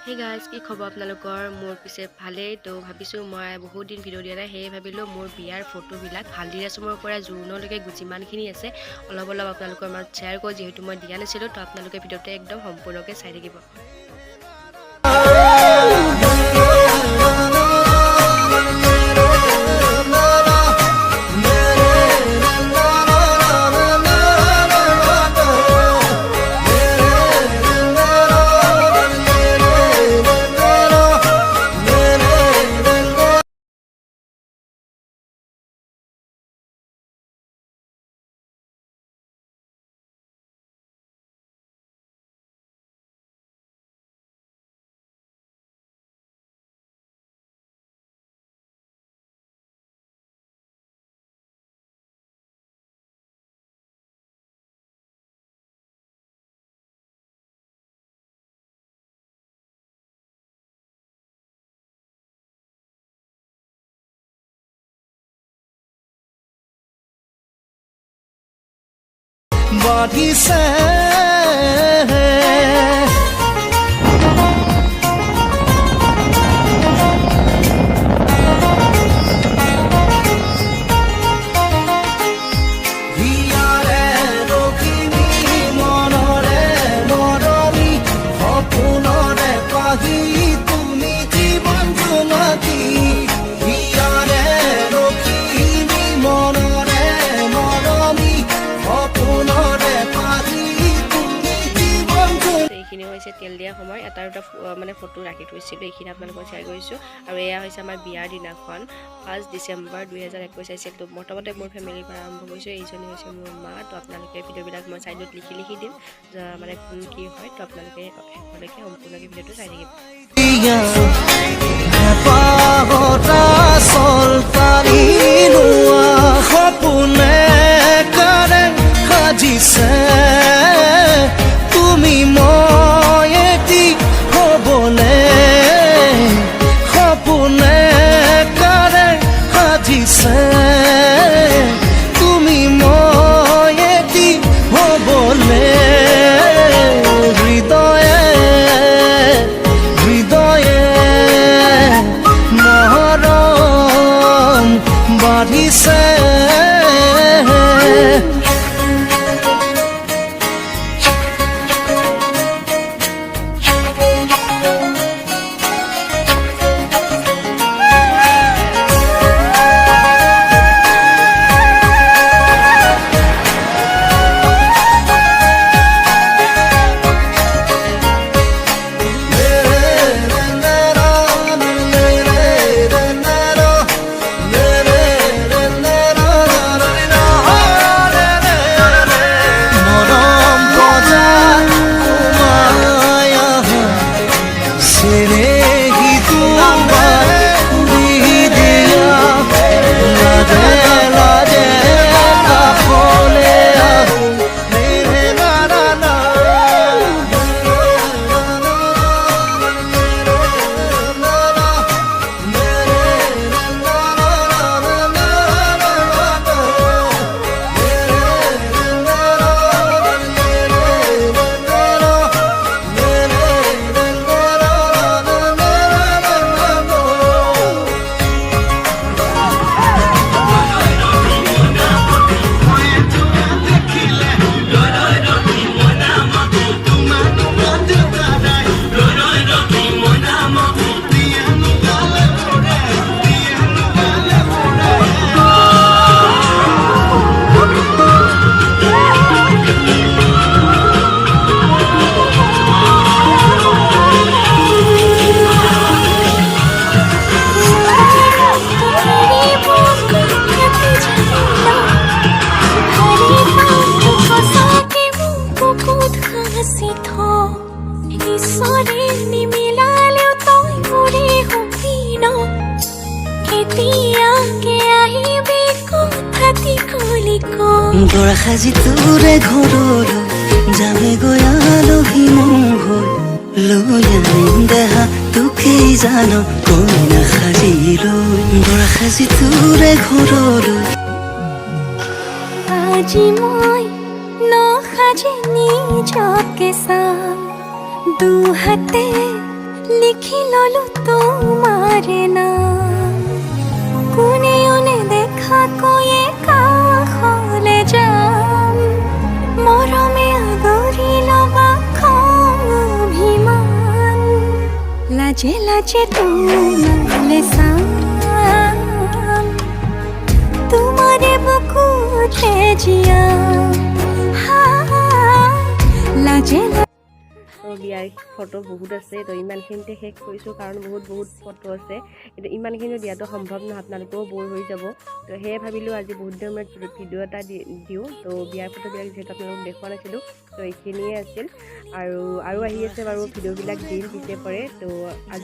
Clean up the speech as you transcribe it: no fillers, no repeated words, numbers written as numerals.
Hey guys, কি খবৰ আপোনালোকৰ? মোৰ পিছে ভালেই। তো ভাবিছোঁ মই বহুত দিন ভিডিঅ' দিয়া নাই, সেয়ে ভাবিলোঁ মোৰ বিয়াৰ ফটোবিলাক হালধি ৰচমৰ পৰা জোৰোণলৈকে যিমানখিনি আছে অলপ আপোনালোকৰ মাজত শ্বেয়াৰ কৰোঁ, যিহেতু মই দিয়া নাছিলোঁ। তো আপোনালোকে ভিডিঅ'টো একদম সম্পূৰ্ণকৈ চাই থাকিব। বাধিছে হিয়াৰে ৰখিনী মনৰে মৰমী সপোনৰে পাহি তুমি জীৱন জোনাকী হিয়াৰে ৰখিনী মনৰে মৰমী এইখিনি হৈছে তেল দিয়া সময় এটা দুটা মানে ফটো ৰাখি থৈছিলোঁ, এইখিনি আপোনালোকক শ্বেয়াৰ কৰিছোঁ। আৰু এয়া হৈছে আমাৰ বিয়াৰ দিনাখন 5 ডিচেম্বৰ 2021 আছিল। তো প্ৰথমতে মোৰ ফেমিলিৰ পৰা আৰম্ভ কৰিছোঁ। এইজনী হৈছে মোৰ মা। তো আপোনালোকে ভিডিঅ'বিলাক মই চাইডত লিখি দিম, মানে কোন কি হয়। তো আপোনালোকে শেষলৈকে সম্পূৰ্ণকৈ ভিডিঅ'টো চাই থাকিব। তুমি মই এটি হবলে সপোনে কাৰে সাজিছে তুমি মই এটি হবলে হৃদয়ে হৃদয়ে মৰম বাঢ়িছে দৰা সাজি তোৰে ঘৰলৈ যাবে গৈ আলহী মোৰ হৈ লৈ আনিম দেহা তোকেই জান কইনা সাজি লৈ দৰা সাজি তোৰে ঘৰলৈ আজি মই নসাজি নিজকে চাম দুহাতে লিখি ললো তোমাৰ নাম কোনেও নেদেখা কৈয়ে কাষলে যাম মৰমে আদৰি লবা খং অভিমান লাজে লাজে তোমালে চাম তোমাৰে বুকুতে জীয়াম লাজে তো বিয়াৰ ফটো বহুত আছে তো ইমানখিনিতে শেষ কৰিছোঁ কাৰণ বহুত ফটো আছে কিন্তু ইমানখিনি দিয়াটো সম্ভৱ নহয় আপোনালোকেও বৰ হৈ যাব তো সেয়ে ভাবিলোঁ আজি বহুত দিনৰ মূৰত ভিডিঅ' এটা দিওঁ তো বিয়াৰ ফটোবিলাক যিহেতু আপোনালোকক দেখুওৱা নাছিলোঁ তো এইখিনিয়ে আছিল আৰু আহি আছে বাৰু ভিডিঅ'বিলাক দিন পিছে পৰে তো